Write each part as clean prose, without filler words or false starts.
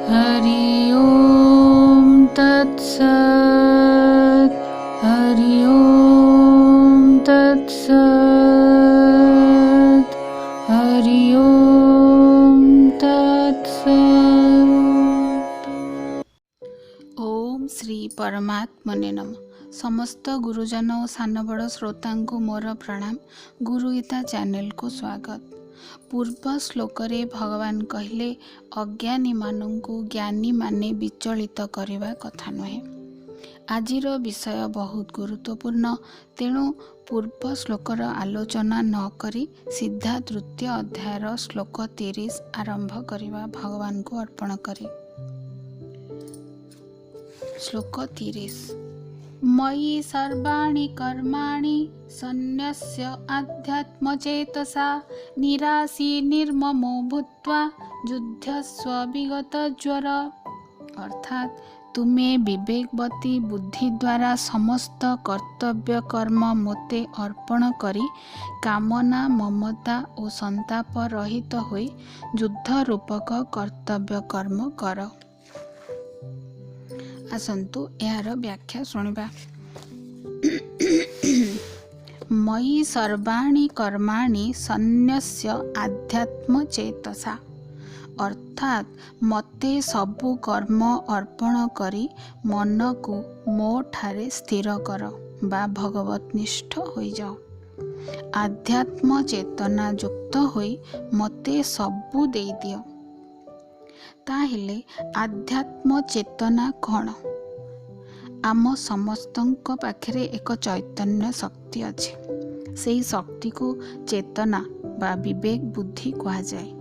हरि ओम तत्सत्। हरि ओम तत्सत्। हरि ओम तत्सत्। ओम श्री परमात्मने नमः। समस्त गुरुजन और सान बड़ श्रोता को मोर प्रणाम। गुरुगीता चैनल को स्वागत। पूर्व श्लोक रे भगवान कहले अज्ञानी मानू ज्ञानी माने विचलित करने कथा नुहे। आजिर विषय बहुत गुरुत्वपूर्ण, तेणु पूर्व श्लोकर आलोचना न करी सीधा तृतीय अध्यायर श्लोक 30 आरंभ करवा भगवान को अर्पण करी। श्लोक 30। मयि सर्वाणि कर्माणि सन्न्यस्य आध्यात्मचेतसा निराशी निर्ममो भूत्वा युध्यस्व विगत ज्वर। अर्थात तुम्हें विवेकवती बुद्धि द्वारा समस्त कर्तव्य कर्म मोते अर्पण करी कामना ममता और संताप रहित होई युद्ध रूपक कर्तव्य कर्म कर। आसंतु यार व्याख्या सुनिबा। मयि सर्वाणि कर्माणि सन्न्यस्य आध्यात्म चेतसा। अर्थात मते सबु कर्म अर्पण करी मन को मो ठारे स्थिर कर बा भगवतनिष्ठ होई जाओ। आध्यात्म चेतना युक्त होई मते सबु देई दियो। ताहेले आध्यात्म चेतना कौन? आम समस्तଙ୍କ पाखरे एक चैतन्य शक्ति अच्छे। सेही शक्ति को चेतना बा विवेक बुद्धि कहा जाए।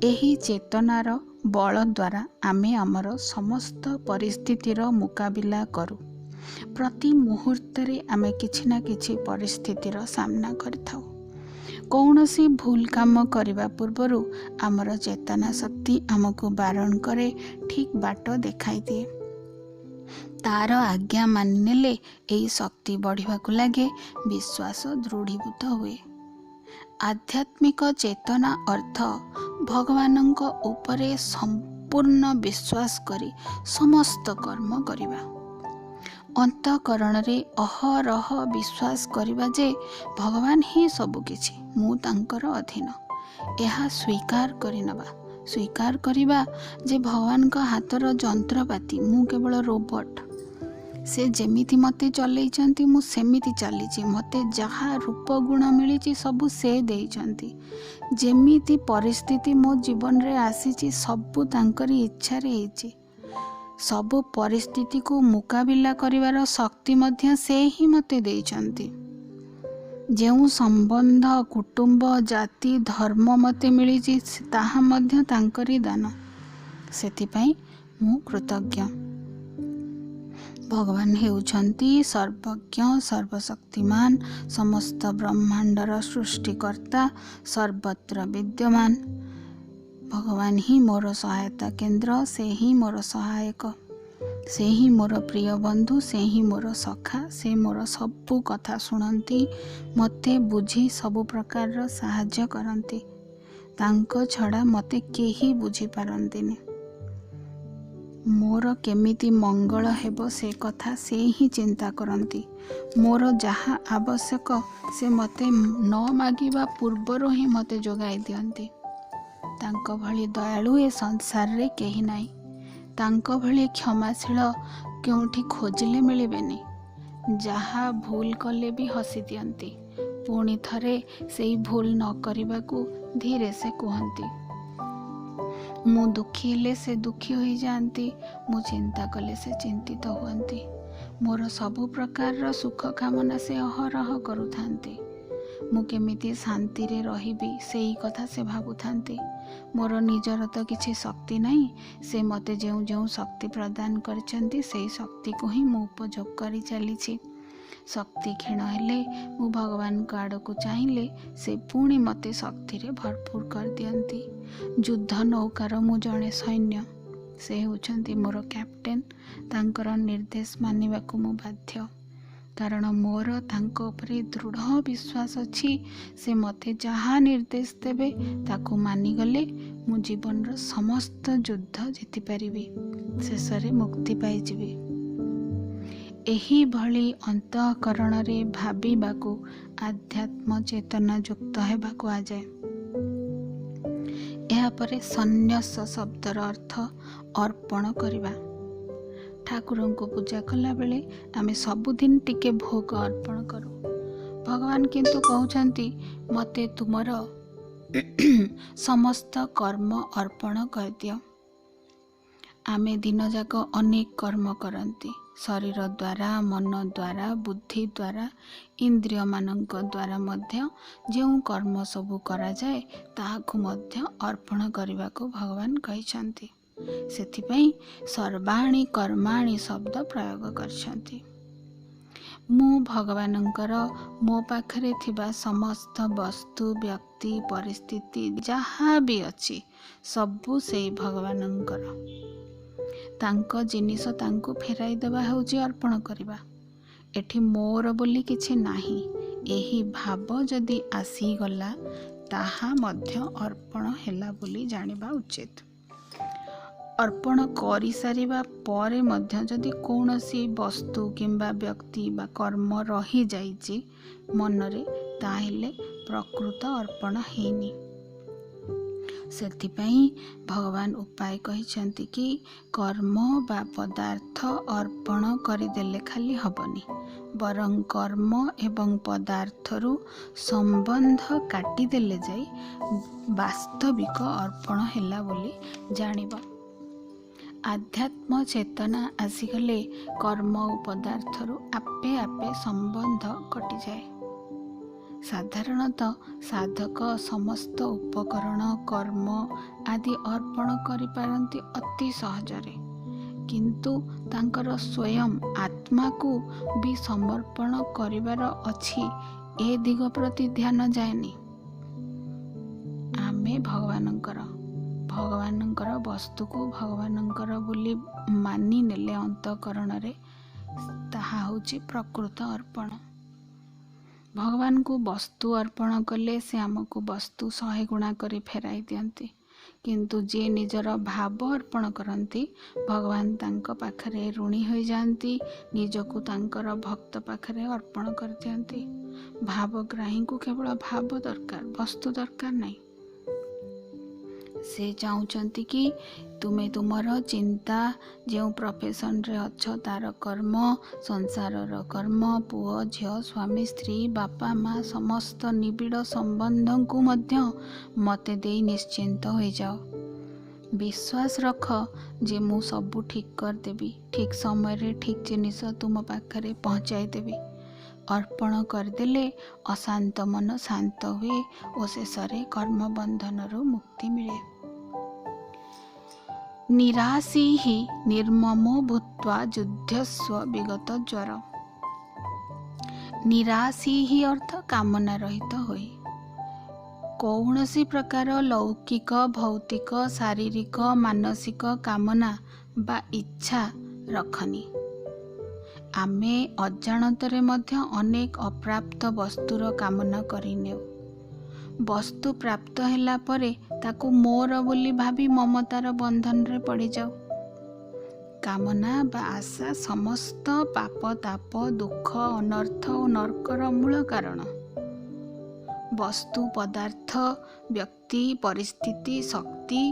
एही चेतनार बल द्वारा आमे आमर समस्त परिस्थितिर मुकाबिला करू। प्रति मुहूर्तरे आमे किछि ना किछि परिस्थितिर सामना करिथाउ। कौनसी भूल काम करने पूर्वरु आमर चेतना शक्ति आमको बारण करे, ठीक बाट देखाई दिए। तार आज्ञा मानिनेले एही शक्ति बढ़िवाकु लागे, विश्वास दृढ़ीभूत हुए। आध्यात्मिक चेतना अर्थ भगवानଙ୍କ उपरे संपूर्ण विश्वास करी समस्त कर्म करिबा। अंतःकरण रे अहरह विश्वास करिबा जे भगवान ही सब किछि, मु तांकर अधीन। यह स्वीकार करिनबा। स्वीकार करिबा जे भगवान का हाथर जंत्रपाती, मु केवल रोबोट। से जेमिति मते चलैचंती मु सेमिति चलीची। मते जहा रूप गुण मिलीची सबु से देइचंती। जेमिति परिस्थिति मो जीवन रे आसीची सबु तांकरी इच्छा रे हेची। सबु परिस्थिति को मुकाबिला करिवार शक्ति मध्य से ही मते देइचंती। जेउ संबंध कुटुंब जाति धर्म मते मिलीची ताहा मध्य तांकरी दान। सेथिपाई मु कृतज्ञ। भगवान हेउछंती सर्वज्ञ सर्वशक्तिमान, समस्त ब्रह्मांडर सृष्टिकर्ता, सर्वत्र विद्यमान। भगवान ही मोर सहायता केंद्र, से ही मोर सहायक, से ही मोर प्रिय बंधु, से ही मोर सखा। से मोर सबु कथा सुनती, मते बुझी सबु प्रकार साहाय्य करती। तांको छड़ा मते केही बुझी पारंतिनी। मोर केमिति मंगल हेबो से कथा से ही चिंता करती। मोर जहा आवश्यक से मते न मागिबा पूर्वरो ही मते जोगाई दियंती। तांको भली दयालु ए संसार रे केही नाही। तांको भली क्षमाशील केउठी खोजिले मिलिबेनी। जहा भूल कले भी हसी दियंती, पुणी थरे सेई भूल न करिबाकू धीरे से कहती। मु दुखी हेले से दुखी हो जाती, मु चिंता कले से चिंतित हुअंती। मोर सबु प्रकार सुख कामना से अहरह करुथांती। मु केमिति शांति रे रहिबी सेई कथा से भाबुथांती। मोर निजर तो किछि शक्ति नहीं, से मते जेउ जेउ शक्ति प्रदान करचंती सेई शक्ति को ही मु उपयोग करी चलीछि। शक्ति क्षीण हेले मु भगवान को आड़ को चाहिले से पुणी मते शक्ति रे भरपूर कर दियंती। युद्ध नौकार मु जणे सैन्य, से होचंती मोर कैप्टेन। तांकर निर्देश मानिबाकू मु बाध्य। କାରଣ ମୋର ତାଙ୍କ ଉପରେ ଦୃଢ଼ ବିଶ୍ୱାସ ଅଛି। ସେ ମୋତେ ଯାହା ନିର୍ଦ୍ଦେଶ ଦେବେ ତାକୁ ମାନିଗଲେ ମୁଁ ଜୀବନର ସମସ୍ତ ଯୁଦ୍ଧ ଜିତିପାରିବି, ଶେଷରେ ମୁକ୍ତି ପାଇଯିବି। ଏହିଭଳି ଅନ୍ତଃକରଣରେ ଭାବିବାକୁ ଆଧ୍ୟାତ୍ମ ଚେତନା ଯୁକ୍ତ ହେବା କୁହାଯାଏ। ଏହାପରେ ସନ୍ନ୍ୟାସ ଶବ୍ଦର ଅର୍ଥ ଅର୍ପଣ କରିବା। ଠାକୁରଙ୍କୁ ପୂଜା କଲାବେଳେ ଆମେ ସବୁଦିନ ଟିକେ ଭୋଗ ଅର୍ପଣ କରୁ। ଭଗବାନ କିନ୍ତୁ କହୁଛନ୍ତି ମୋତେ ତୁମର ସମସ୍ତ କର୍ମ ଅର୍ପଣ କରିଦିଅ। ଆମେ ଦିନଯାକ ଅନେକ କର୍ମ କରନ୍ତି, ଶରୀର ଦ୍ୱାରା, ମନ ଦ୍ୱାରା, ବୁଦ୍ଧି ଦ୍ୱାରା, ଇନ୍ଦ୍ରିୟମାନଙ୍କ ଦ୍ୱାରା ମଧ୍ୟ ଯେଉଁ କର୍ମ ସବୁ କରାଯାଏ ତାହାକୁ ମଧ୍ୟ ଅର୍ପଣ କରିବାକୁ ଭଗବାନ କହିଛନ୍ତି। ସେଥିପାଇଁ ସର୍ବାଣୀ କର୍ମାଣୀ ଶବ୍ଦ ପ୍ରୟୋଗ କରିଛନ୍ତି। ମୁଁ ଭଗବାନଙ୍କର ମୋ ପାଖରେ ଥିବା ସମସ୍ତ ବସ୍ତୁ, ବ୍ୟକ୍ତି, ପରିସ୍ଥିତି ଯାହା ବି ଅଛି ସବୁ ସେଇ ଭଗବାନଙ୍କର। ତାଙ୍କ ଜିନିଷ ତାଙ୍କୁ ଫେରାଇ ଦେବା ହେଉଛି ଅର୍ପଣ କରିବା। ଏଠି ମୋର ବୋଲି କିଛି ନାହିଁ, ଏହି ଭାବ ଯଦି ଆସିଗଲା ତାହା ମଧ୍ୟ ଅର୍ପଣ ହେଲା ବୋଲି ଜାଣିବା ଉଚିତ। ଅର୍ପଣ କରିସାରିବା ପରେ ମଧ୍ୟ ଯଦି କୌଣସି ବସ୍ତୁ କିମ୍ବା ବ୍ୟକ୍ତି ବା କର୍ମ ରହିଯାଇଛି ମନରେ, ତାହେଲେ ପ୍ରକୃତ ଅର୍ପଣ ହେଇନି। ସେଥିପାଇଁ ଭଗବାନ ଉପାୟ କହିଛନ୍ତି କି କର୍ମ ବା ପଦାର୍ଥ ଅର୍ପଣ କରିଦେଲେ ଖାଲି ହବନି, ବରଂ କର୍ମ ଏବଂ ପଦାର୍ଥରୁ ସମ୍ବନ୍ଧ କାଟିଦେଲେ ଯାଇ ବାସ୍ତବିକ ଅର୍ପଣ ହେଲା ବୋଲି ଜାଣିବ। ଆଧ୍ୟାତ୍ମ ଚେତନା ଆସିଗଲେ କର୍ମ ଓ ପଦାର୍ଥରୁ ଆପେ ଆପେ ସମ୍ବନ୍ଧ କଟିଯାଏ। ସାଧାରଣତଃ ସାଧକ ସମସ୍ତ ଉପକରଣ, କର୍ମ ଆଦି ଅର୍ପଣ କରିପାରନ୍ତି ଅତି ସହଜରେ, କିନ୍ତୁ ତାଙ୍କର ସ୍ୱୟଂ ଆତ୍ମାକୁ ବି ସମର୍ପଣ କରିବାର ଅଛି, ଏ ଦିଗ ପ୍ରତି ଧ୍ୟାନ ଯାଏନି। ଆମେ ଭଗବାନଙ୍କର ବସ୍ତୁକୁ ଭଗବାନଙ୍କର ବୋଲି ମାନି ନେଲେ ଅନ୍ତଃକରଣରେ, ତାହା ହେଉଛି ପ୍ରକୃତ ଅର୍ପଣ। ଭଗବାନଙ୍କୁ ବସ୍ତୁ ଅର୍ପଣ କଲେ ସେ ଆମକୁ ବସ୍ତୁ 100 ଗୁଣା କରି ଫେରାଇ ଦିଅନ୍ତି, କିନ୍ତୁ ଯିଏ ନିଜର ଭାବ ଅର୍ପଣ କରନ୍ତି ଭଗବାନ ତାଙ୍କ ପାଖରେ ଋଣୀ ହୋଇଯାଆନ୍ତି, ନିଜକୁ ତାଙ୍କର ଭକ୍ତ ପାଖରେ ଅର୍ପଣ କରିଦିଅନ୍ତି। ଭାବଗ୍ରାହୀଙ୍କୁ କେବଳ ଭାବ ଦରକାର, ବସ୍ତୁ ଦରକାର ନାହିଁ। ସେ ଚାହୁଁଛନ୍ତି କି ତୁମେ ତୁମର ଚିନ୍ତା, ଯେଉଁ ପ୍ରଫେସନରେ ଅଛ ତାର କର୍ମ, ସଂସାରର କର୍ମ, ପୁଅ ଝିଅ, ସ୍ୱାମୀ ସ୍ତ୍ରୀ, ବାପା ମା ସମସ୍ତ ନିବିଡ଼ ସମ୍ବନ୍ଧଙ୍କୁ ମଧ୍ୟ ମୋତେ ଦେଇ ନିଶ୍ଚିନ୍ତ ହୋଇଯାଅ। ବିଶ୍ୱାସ ରଖ ଯେ ମୁଁ ସବୁ ଠିକ୍ କରିଦେବି, ଠିକ୍ ସମୟରେ ଠିକ୍ ଜିନିଷ ତୁମ ପାଖରେ ପହଞ୍ଚାଇ ଦେବି। ଅର୍ପଣ କରିଦେଲେ ଅଶାନ୍ତ ମନ ଶାନ୍ତ ହୁଏ ଓ ଶେଷରେ କର୍ମବନ୍ଧନରୁ ମୁକ୍ତି ମିଳେ। ନିରାଶୀ ହି ନିର୍ମମୋ ଭୂତ୍ୱା ଯୁଧ୍ୟସ୍ୱ ବିଗତ ଜ୍ୱର। ନିରାଶୀ ହି ଅର୍ଥ କାମନା ରହିତ ହୋଇ, କୌଣସି ପ୍ରକାର ଲୌକିକ, ଭୌତିକ, ଶାରୀରିକ, ମାନସିକ କାମନା ବା ଇଚ୍ଛା ରଖନି। ଆମେ ଅଜାଣତରେ ମଧ୍ୟ ଅନେକ ଅପ୍ରାପ୍ତ ବସ୍ତୁର କାମନା କରିନେଉ। ବସ୍ତୁ ପ୍ରାପ୍ତ ହେଲା ପରେ ତାକୁ ମୋର ବୋଲି ଭାବି ମମତାର ବନ୍ଧନରେ ପଡ଼ିଯାଉ। କାମନା ବା ଆଶା ସମସ୍ତ ପାପ, ତାପ, ଦୁଃଖ, ଅନର୍ଥ ଓ ନର୍କର ମୂଳ କାରଣ। ବସ୍ତୁ, ପଦାର୍ଥ, ବ୍ୟକ୍ତି, ପରିସ୍ଥିତି, ଶକ୍ତି,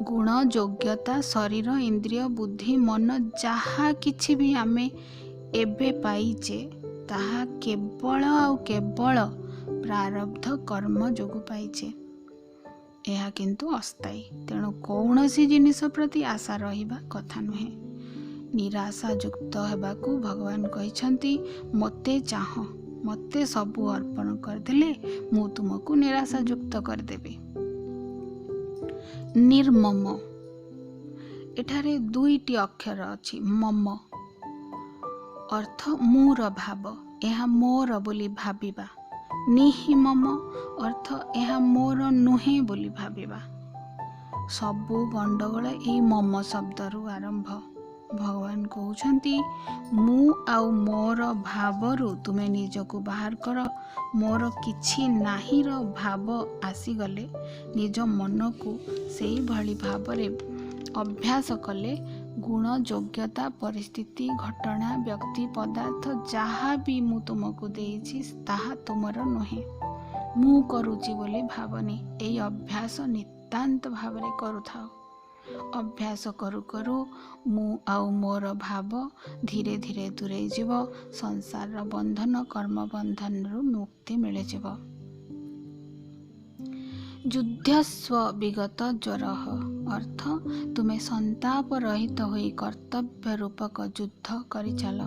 ଗୁଣ, ଯୋଗ୍ୟତା, ଶରୀର, ଇନ୍ଦ୍ରିୟ, ବୁଦ୍ଧି, ମନ ଯାହା କିଛି ବି ଆମେ ଏବେ ପାଇଛେ ତାହା କେବଳ ଆଉ କେବଳ ପ୍ରାରବ୍ଧ କର୍ମ ଯୋଗୁଁ ପାଇଛେ। ଏହା କିନ୍ତୁ ଅସ୍ଥାୟୀ, ତେଣୁ କୌଣସି ଜିନିଷ ପ୍ରତି ଆଶା ରହିବା କଥା ନୁହେଁ। ନିରାଶା ଯୁକ୍ତ ହେବାକୁ ଭଗବାନ କହିଛନ୍ତି, ମୋତେ ଚାହଁ, ମୋତେ ସବୁ ଅର୍ପଣ କରିଦେଲେ ମୁଁ ତୁମକୁ ନିରାଶା ଯୁକ୍ତ କରିଦେବି। ନିର୍ମମ, ଏଠାରେ 2ଟି ଅକ୍ଷର ଅଛି। ମମ ଅର୍ଥ ମୋର ଭାବ, ଏହା ମୋର ବୋଲି ଭାବିବା। ନିଃମମ ଅର୍ଥ ଏହା ମୋର ନୁହେଁ ବୋଲି ଭାବିବା। ସବୁ ଗଣ୍ଡଗୋଳ ଏଇ ମମ ଶବ୍ଦରୁ ଆରମ୍ଭ। भगवान कहउछंती मु आउ मोर भावरु तुमे निजको बाहर कर। मोर किछि नाही रो भाव आसीगले निज मन को सेई भली भावरे अभ्यास कले गुण योग्यता परिस्थिति घटना व्यक्ति पदार्थ जहाँ भी मु तुमको देइछि ताहा तुमर नुहे, मु करूची बोली भावनी। एई अभ्यास नितांत भावरे करूथाओ। अभ्यास करू करू मु आउ मोर भाव धीरे धीरे दूरे जीव। संसार बंधन कर्म बंधन रु मुक्ति मिले जीव। युद्धस्व विगत ज्वर अर्थ तुमे संताप रहित होई कर्तव्य रूपक युद्ध करि चल।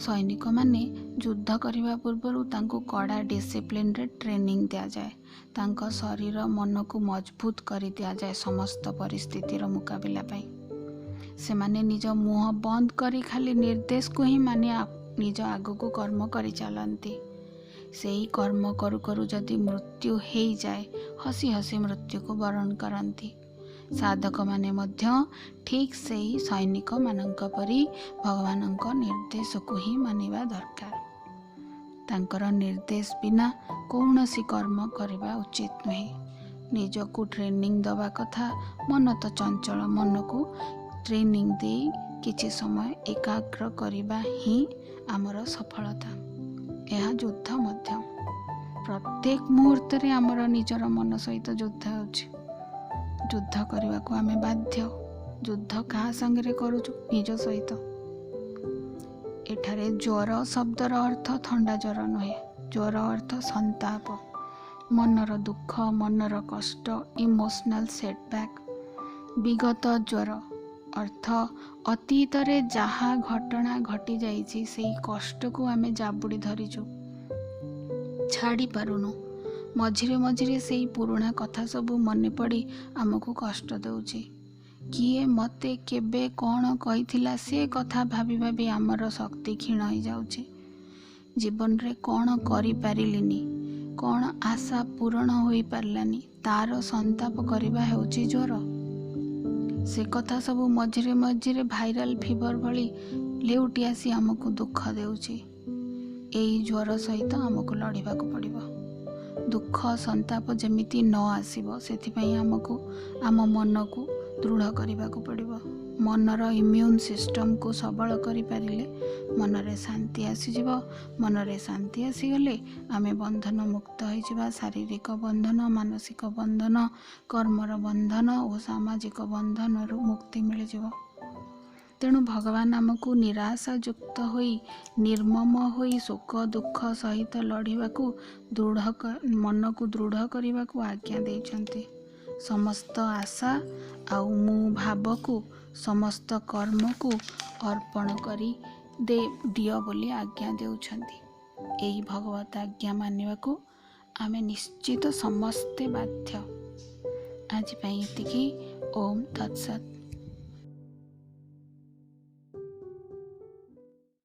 सैनिक माने युद्ध करने पूर्व तांको कड़ा डिसिप्लिन रे ट्रेनिंग दिया जाए। तांको शरीर मन को मजबूत कर दिया जाए समस्त परिस्थितिर मुकाबिला पाई। से माने निज मुह बंद करी खाली निर्देश को ही माने निज आग को कर्म करि चलती। सेही कर्म करू करू जदि मृत्यु हो जाए हसी हसी मृत्यु को वरण करती। साधक माने मध्य ठीक से ही सैनिक मानक परी भगवान को निर्देश को ही मानिबा दरकार। तांकर निर्देश बिना कौनसी कर्म करवा उचित नुहे। निज को ट्रेनिंग दवा कथा। मन तो चंचल मन को ट्रेनिंग दे किछि समय एकाग्र करवा ही आमर सफलता। यह युद्ध मध्य प्रत्येक मुहूर्त रे आमर निजर मन सहित युद्ध होछि। युद्ध करने को आमे बाध्य। युद्ध क्या संगे करूचु? निज सहित। एठारे ज्वर शब्दर अर्थ थंडा ज्वर नुहे। ज्वर अर्थ संताप, मनर दुख, मनर कष्ट, इमोशनल सेटबैक। विगत ज्वर अर्थ अतीत रे जहाँ घटना घटी जाइछि सेई कष्ट को आमे जाबुड़ी धरिचु, छाड़ी पारुनु। मझिरे मझिरे सेई पुराणा कथा सबू मने पड़ी आमको कष्ट देउछि। किए मते केबे कौन कहिथिला से कथा भाबी भाबी आमर शक्ति क्षीण हो जाउछि। जीवन रे कौन करि पारिलिनी, कौन आशा पूरण होई पारलानी तार संताप करबा हेउछि ज्वर। से कथा सबू मझिरे मझिरे भाइराल फीवर भली लेउटी आसी आमको दुख देउछि। एई ज्वर सहित आमको लड़िबाकू पड़िबो। दुख संताप जमिति न आसीबो सेथिपई आमको आम मन को दृढ़ करने को पड़िबो। मनर इम्यून सिस्टम को सबल करि पारिले मनरे शांति आसीजिबो। मनरे शांति आसीगले आमे बंधन मुक्त होइजिबा। शारीरिक बंधन, मानसिक बंधन, कर्मर बंधन और सामाजिक बंधन रु मुक्ति मिल जिवो। तेणु भगवान आमको निराशा युक्त होई निर्मम होई शोक दुख सहित लड़िबा को मन को दृढ़ करने को आज्ञा देइछन्ति। समस्त आशा आउ मु भाव को समस्त कर्म को अर्पण करी दियो बोली आज्ञा देउछन्ति। एही भगवत आज्ञा मानिबा को आमे निश्चित समस्ते बाध्य। आज पई एतिकी। ओम तत्सत।